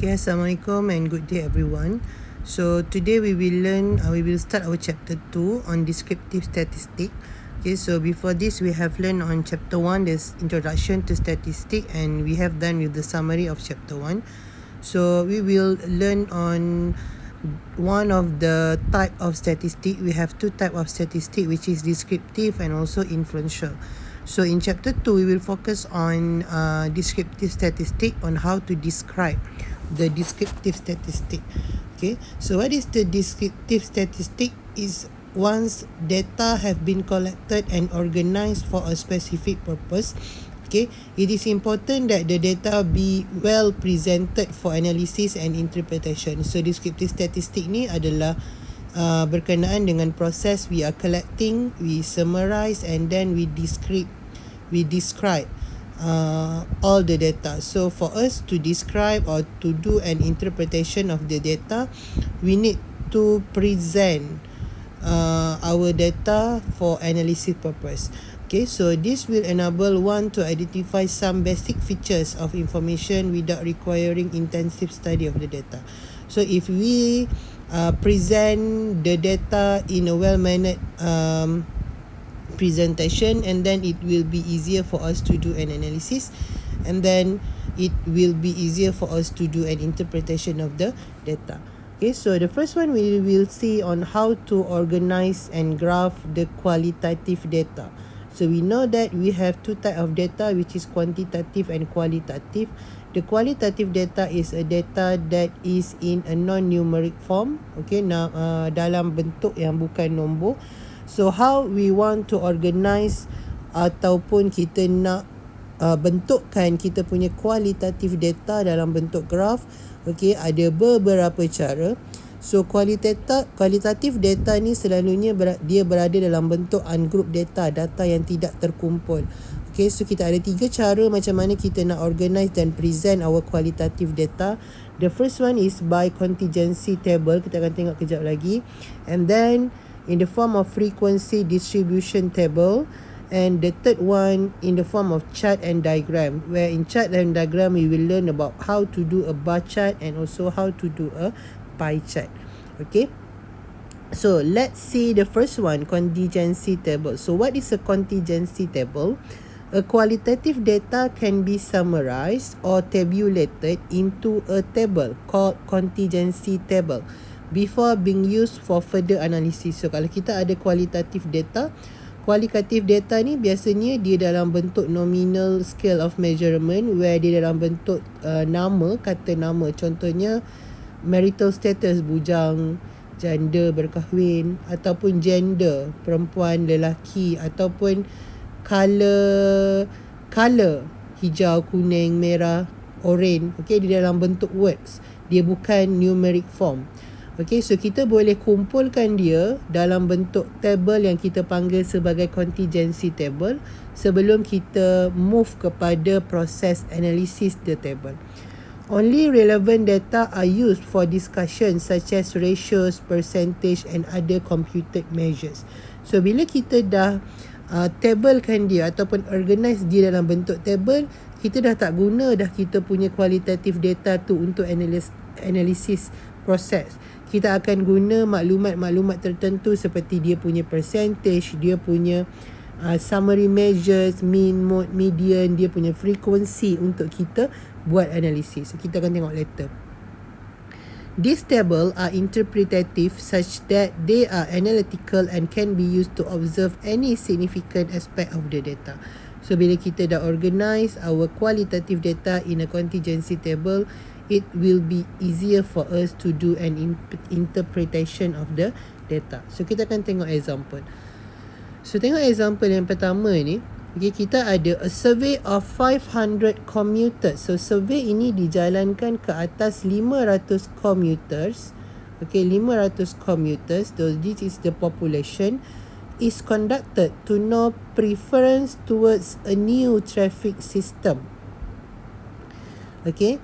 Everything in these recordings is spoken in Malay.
Okay, Assalamualaikum and good day everyone. So today we will start our chapter 2 on descriptive statistics. Okay, so before this we have learned on chapter 1 this introduction to statistics, and we have done with the summary of chapter 1. So we will learn on one of the type of statistic. We have two type of statistic, which is descriptive and also influential. So in chapter 2 we will focus on descriptive statistic, on how to describe the descriptive statistic. Okay, so what is the descriptive statistic? Is once data have been collected and organized for a specific purpose, okay, it is important that the data be well presented for analysis and interpretation. So descriptive statistic ni adalah berkenaan dengan proses we are collecting, we summarize, and then we describe all the data. So for us to describe or to do an interpretation of the data, we need to present our data for analysis purpose. Okay, so this will enable one to identify some basic features of information without requiring intensive study of the data. So if we present the data in a well-mannered presentation, and then it will be easier for us to do an analysis, and then it will be easier for us to do an interpretation of the data. Okay, so the first one we will see on how to organize and graph the qualitative data. So we know that we have two type of data, which is quantitative and qualitative. The qualitative data is a data that is in a non-numeric form, okay, dalam bentuk yang bukan nombor. So how we want to organize ataupun kita nak bentukkan kita punya kualitatif data dalam bentuk graf, okay, ada beberapa cara. So kualitatif data ni selalunya dia berada dalam bentuk ungroup data yang tidak terkumpul. Okay, so kita ada 3 cara macam mana kita nak organize dan present our qualitative data. The first one is by contingency table, kita akan tengok kejap lagi, and then in the form of frequency distribution table, and the third one in the form of chart and diagram, where in chart and diagram we will learn about how to do a bar chart and also how to do a pie chart. Okay, so let's see the first one, contingency table. So what is a contingency table? A qualitative data can be summarized or tabulated into a table called contingency table before being used for further analysis. So kalau kita ada kualitatif data ni biasanya dia dalam bentuk nominal scale of measurement, where dia dalam bentuk nama, kata nama. Contohnya marital status, bujang, janda berkahwin, ataupun gender, perempuan, lelaki, ataupun color hijau, kuning, merah, orange. Okay, dia dalam bentuk words, dia bukan numeric form. Okay, so kita boleh kumpulkan dia dalam bentuk table yang kita panggil sebagai contingency table sebelum kita move kepada proses analysis the table. Only relevant data are used for discussion such as ratios, percentage and other computed measures. So bila kita dah tablekan dia ataupun organize dia dalam bentuk table, kita dah tak guna dah kita punya qualitative data tu untuk analysis proses. Kita akan guna maklumat-maklumat tertentu seperti dia punya percentage, dia punya summary measures, mean, mode, median, dia punya frequency untuk kita buat analisis. So, kita akan tengok later. These tables are interpretative such that they are analytical and can be used to observe any significant aspect of the data. So bila kita dah organize our qualitative data in a contingency table, it will be easier for us to do an interpretation of the data. So kita akan tengok example. So tengok example yang pertama ni. Okay, kita ada a survey of 500 commuters. So survey ini dijalankan ke atas 500 commuters. Okay, 500 commuters. So this is the population. Is conducted to know preference towards a new traffic system. Okay,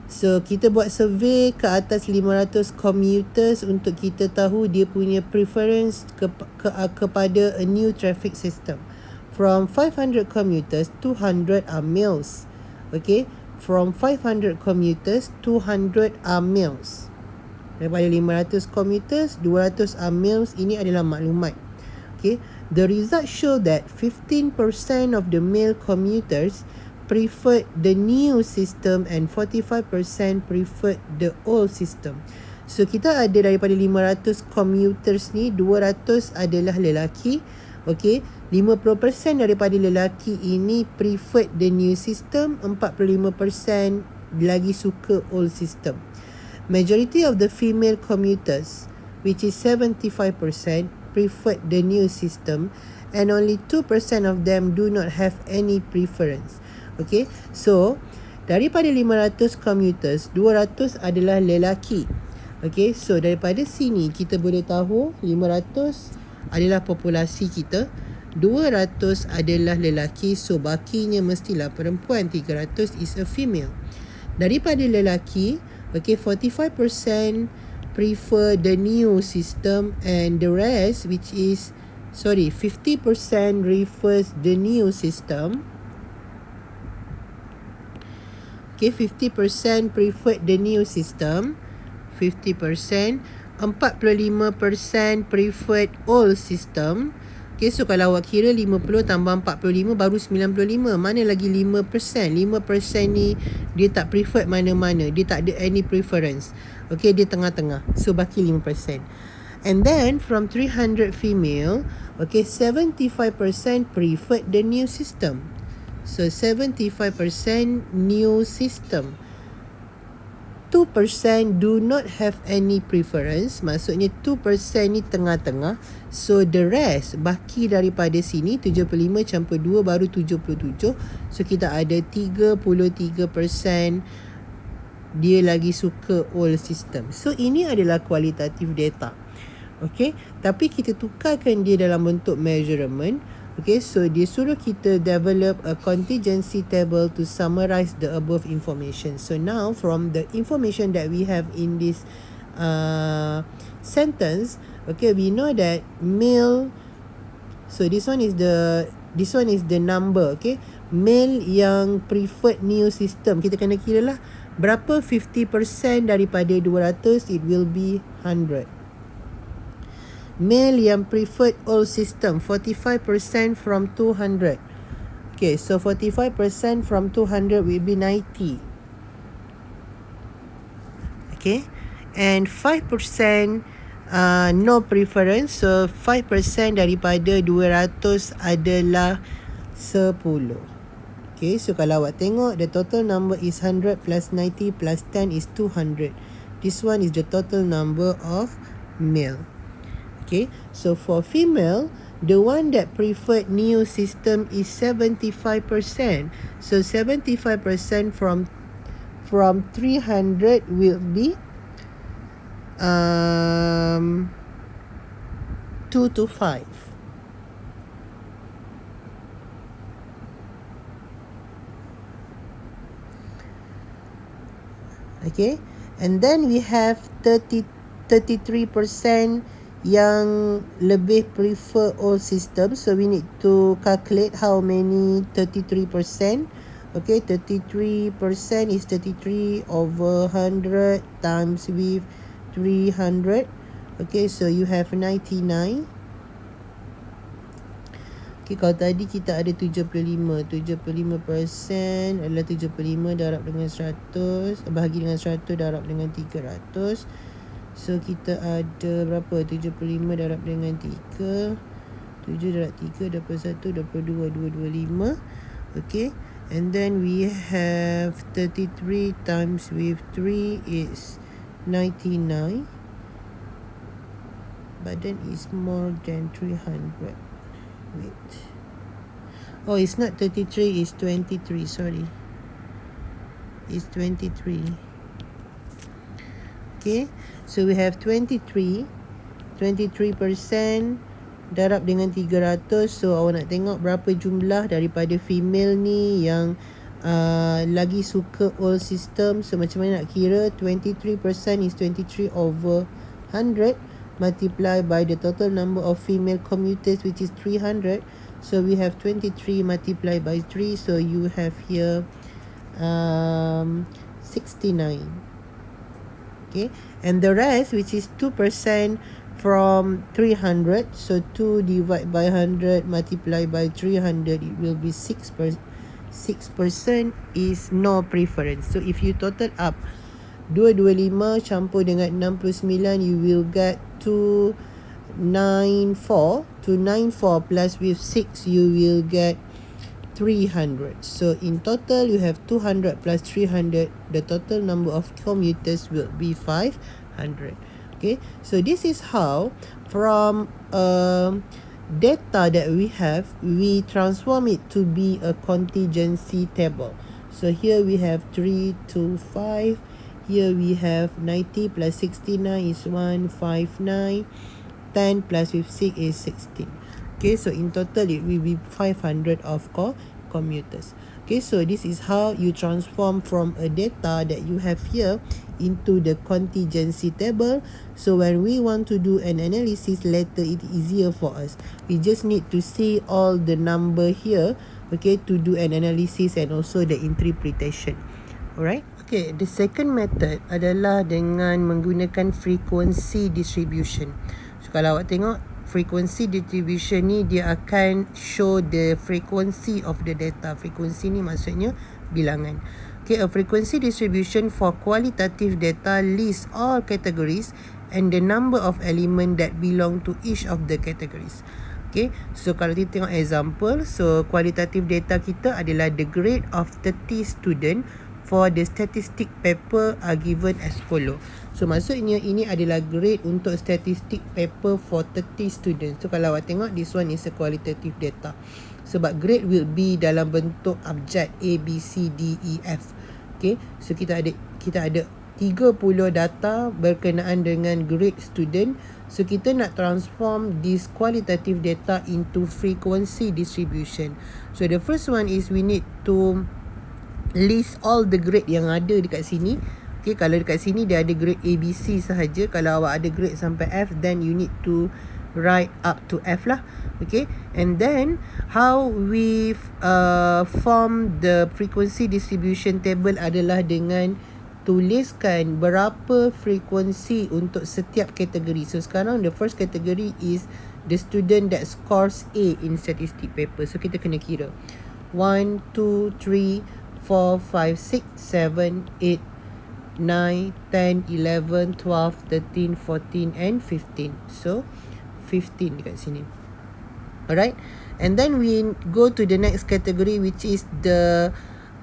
so kita buat survey ke atas 500 commuters untuk kita tahu dia punya preference kepada a new traffic system. From 500 commuters, 200 are males. Okay, from 500 commuters, 200 are males. Daripada 500 commuters, 200 are males. Ini adalah maklumat. Okay. The results show that 15% of the male commuters preferred the new system and 45% preferred the old system. So kita ada daripada 500 commuters ni, 200 adalah lelaki. Okay, 50% daripada lelaki ini preferred the new system, 45% lagi suka old system. Majority of the female commuters, which is 75%, preferred the new system, and only 2% of them do not have any preference. Okay, so daripada 500 commuters, 200 adalah lelaki. Okay, so daripada sini kita boleh tahu 500 adalah populasi kita, 200 adalah lelaki, so bakinya mestilah perempuan, 300 is a female. Daripada lelaki, okay, 45% prefer the new system, and the rest, which is 50% prefers the new system. Okay, 50% preferred the new system, 50%, 45% preferred old system. Okay, so kalau awak kira 50 tambah 45 baru 95. Mana lagi 5%? 5% ni dia tak preferred mana-mana. Dia tak ada any preference. Okay, dia tengah-tengah. So baki 5%. And then from 300 female, okay, 75% preferred the new system. So 75% new system. 2% do not have any preference. Maksudnya 2% ni tengah-tengah. So the rest, baki daripada sini 75 campur 2 baru 77. So kita ada 33% dia lagi suka old system. So ini adalah kualitatif data. Okay, tapi kita tukarkan dia dalam bentuk measurement. Okay, so dia suruh kita develop a contingency table to summarize the above information. So now from the information that we have in this sentence, okay, we know that male, so this one is the number, okay, male yang preferred new system. Kita kena kira lah berapa 50% daripada 200, it will be 100. Male yang preferred old system, 45% from 200. Okay, so 45% from 200 will be 90. Okay, and 5% no preference. So 5% daripada 200 adalah 10. Okay, so kalau awak tengok, the total number is 100 plus 90 plus 10 is 200. This one is the total number of male. Okay, so for female, the one that preferred new system is 75%. So 75% from 300 will be 2 to 5. Okay, and then we have 33% yang lebih prefer old system. So we need to calculate how many 33%. Okay, 33% is 33 over 100 times with 300. Okay, so you have 99. Okay, kalau tadi kita ada 75% adalah 75 darab dengan 100, bahagi dengan 100 darab dengan 300. So kita ada berapa? 75 darab dengan 3, 7 darab 3, 21, 22, 225. Okay, and then we have 33 times with 3 is 99, but then it's more than 300. Wait, oh, it's not 33, it's 23, sorry, it's 23. Okay, so we have 23% darab dengan 300. So awak nak tengok berapa jumlah daripada female ni yang lagi suka old system. So macam mana nak kira? 23% is 23 over 100 multiplied by the total number of female commuters, which is 300. So we have 23 multiplied by 3. So you have here 69. Okay, and the rest, which is 2% from 300, so 2 divided by 100 multiply by 300, it will be 6%. 6% is no preference. So if you total up 225 campur dengan 69, you will get 294. 294 plus with 6, you will get 300. So in total, you have 200 plus 300. The total number of commuters will be 500. Okay, so this is how from data that we have, we transform it to be a contingency table. So here we have 3 to 5. Here we have 90 plus 69 is 159. 10 plus with 6 is 16. Okay, so in total it will be 500 of commuters. Okay, so this is how you transform from a data that you have here into the contingency table. So when we want to do an analysis later, it's easier for us. We just need to see all the number here, okay, to do an analysis and also the interpretation. Alright. Okay, the second method adalah dengan menggunakan frequency distribution. So kalau awak tengok, frequency distribution ni dia akan show the frequency of the data. Frequency ni maksudnya bilangan. Okay, a frequency distribution for qualitative data lists all categories and the number of element that belong to each of the categories. Okay, so kalau kita tengok example, so qualitative data kita adalah the grade of 30 student for the statistic paper are given as follow. So maksudnya ini adalah grade untuk statistic paper for 30 students. So kalau awak tengok, this one is a qualitative data. Sebab grade will be dalam bentuk abjad A, B, C, D, E, F. Okay, so kita ada 30 data berkenaan dengan grade student. So kita nak transform this qualitative data into frequency distribution. So the first one is we need to list all the grade yang ada dekat sini. Okay, kalau dekat sini dia ada grade A, B, C sahaja. Kalau awak ada grade sampai F, then you need to write up to F lah. Okay, and then how we form the frequency distribution table adalah dengan tuliskan berapa frekuensi untuk setiap kategori. So sekarang the first category is the student that scores A in statistic paper. So kita kena kira 1, 2, 3, 4, 5, 6, 7, 8, 9, 10, 11, 12, 13, 14 and 15. So 15 dekat sini. Alright, and then we go to the next category, which is the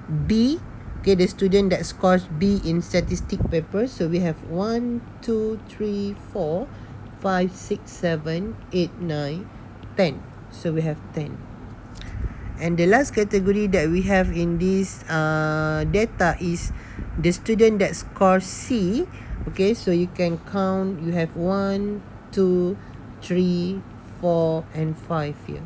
B. Okay, the student that scores B in statistic paper. So we have 1, 2, 3, 4, 5, 6, 7, 8, 9, 10. So we have 10. And the last category that we have in this data is the student that scores C. Okay, so you can count, you have 1, 2, 3, 4 and 5 here.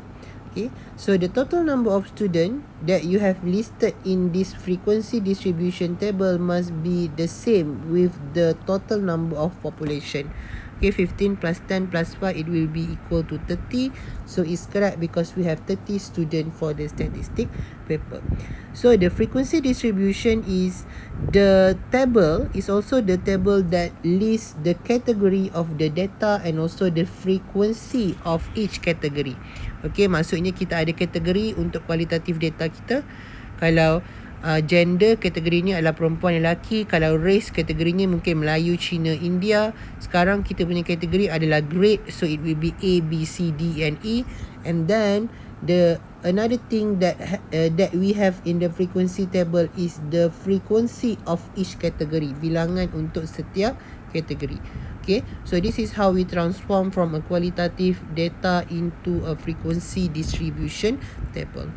Okay, so the total number of students that you have listed in this frequency distribution table must be the same with the total number of population. Okay, 15 plus 10 plus 5, it will be equal to 30. So it's correct because we have 30 students for the statistic paper. So the frequency distribution is the table, is also the table that lists the category of the data and also the frequency of each category. Okay, maksudnya kita ada kategori untuk kualitatif data kita. Kalau gender, kategorinya adalah perempuan dan lelaki. Kalau race, kategorinya mungkin Melayu, Cina, India. Sekarang kita punya kategori adalah grade, so it will be A, B, C, D and E. And then the another thing that we have in the frequency table is the frequency of each category, bilangan untuk setiap kategori. Okay, so this is how we transform from a qualitative data into a frequency distribution table.